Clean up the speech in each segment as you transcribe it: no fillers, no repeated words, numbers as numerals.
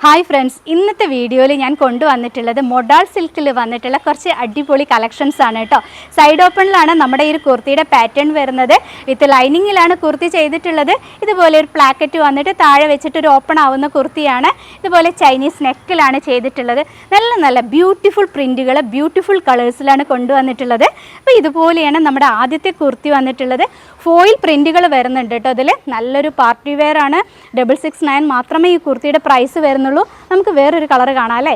Hi friends, ഇന്നത്തെ വീഡിയോയിൽ ഞാൻ കൊണ്ടുവന്നിട്ടുള്ളത് മൊഡാൾ സിൽക്കിൽ വന്നിട്ടുള്ള കുറച്ച് അടിപൊളി കളക്ഷൻസ് ആണ് കേട്ടോ. സൈഡ് ഓപ്പണിലാണ് നമ്മുടെ ഈ ഒരു കുർത്തിയുടെ പാറ്റേൺ വരുന്നത്. വിത്ത് ലൈനിങ്ങിലാണ് കുർത്തി ചെയ്തിട്ടുള്ളത്. ഇതുപോലെ ഒരു പ്ലാക്കറ്റ് വന്നിട്ട് താഴെ വെച്ചിട്ട് ഒരു ഓപ്പൺ ആവുന്ന കുർത്തിയാണ്. ഇതുപോലെ ചൈനീസ് നെക്കിലാണ് ചെയ്തിട്ടുള്ളത്. നല്ല നല്ല ബ്യൂട്ടിഫുൾ പ്രിൻറ്റുകൾ, ബ്യൂട്ടിഫുൾ കളേഴ്സിലാണ് കൊണ്ടുവന്നിട്ടുള്ളത്. അപ്പോൾ ഇതുപോലെയാണ് നമ്മുടെ ആദ്യത്തെ കുർത്തി വന്നിട്ടുള്ളത്. ഫോയിൽ പ്രിൻറ്റുകൾ വരുന്നുണ്ട് കേട്ടോ. അതിൽ നല്ലൊരു പാർട്ടി വെയർ ആണ്. 669 മാത്രമേ ഈ കുർത്തിയുടെ പ്രൈസ് വരുന്നുള്ളൂ. നമുക്ക് വേറൊരു കളർ കാണാം അല്ലേ.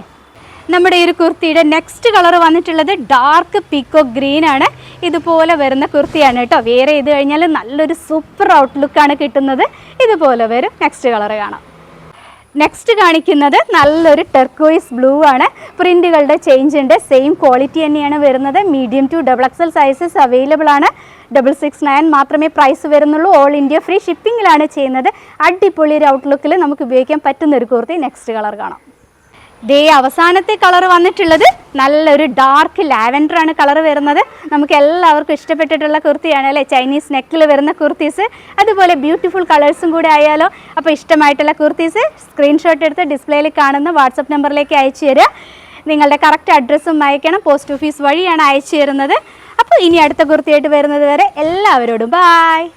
നമ്മുടെ ഈ ഒരു കുർത്തിയുടെ നെക്സ്റ്റ് കളർ വന്നിട്ടുള്ളത് ഡാർക്ക് പീക്കോക്ക് ഗ്രീൻ ആണ്. ഇതുപോലെ വരുന്ന കുർത്തിയാണ് കേട്ടോ. വേറെ ചെയ്ത് കഴിഞ്ഞാൽ നല്ലൊരു സൂപ്പർ ഔട്ട്ലുക്കാണ് കിട്ടുന്നത്. ഇതുപോലെ വരും. നെക്സ്റ്റ് കളർ കാണാം. നെക്സ്റ്റ് കാണിക്കുന്നത് നല്ലൊരു ടെർക്കോയിസ് ബ്ലൂ ആണ്. പ്രിൻറ്റുകളുടെ ചേഞ്ച് ഉണ്ട്. സെയിം ക്വാളിറ്റി തന്നെയാണ് വരുന്നത്. Medium to XXL sizes available ആണ്. 669 മാത്രമേ പ്രൈസ് വരുന്നുള്ളൂ. ഓൾ ഇന്ത്യ ഫ്രീ ഷിപ്പിങ്ങിലാണ് ചെയ്യുന്നത്. അടിപൊളി ഒരു ഔട്ട്ലുക്കിൽ നമുക്ക് ഉപയോഗിക്കാൻ പറ്റുന്ന ഒരു കുർത്തി. നെക്സ്റ്റ് കളർ കാണാം. ദേ അവസാനത്തെ കളർ വന്നിട്ടുള്ളത് നല്ലൊരു ഡാർക്ക് ലാവൻഡർ ആണ് കളർ വരുന്നത്. നമുക്ക് എല്ലാവർക്കും ഇഷ്ടപ്പെട്ടിട്ടുള്ള കുർത്തിയാണ് അല്ലേ. ചൈനീസ് നെക്കിൽ വരുന്ന കുർത്തീസ്, അതുപോലെ ബ്യൂട്ടിഫുൾ കളേഴ്സും കൂടെ ആയാലോ. അപ്പോൾ ഇഷ്ടമായിട്ടുള്ള കുർത്തീസ് സ്ക്രീൻഷോട്ട് എടുത്ത് ഡിസ്പ്ലേയിൽ കാണുന്ന വാട്സപ്പ് നമ്പറിലേക്ക് അയച്ചു തരിക. നിങ്ങളുടെ കറക്റ്റ് അഡ്രസ്സും അയക്കണം. പോസ്റ്റ് ഓഫീസ് വഴിയാണ് അയച്ചു തരുന്നത്. അപ്പോൾ ഇനി അടുത്ത കുർത്തിയായിട്ട് വരുന്നത് വരെ എല്ലാവരോടും ബായ്.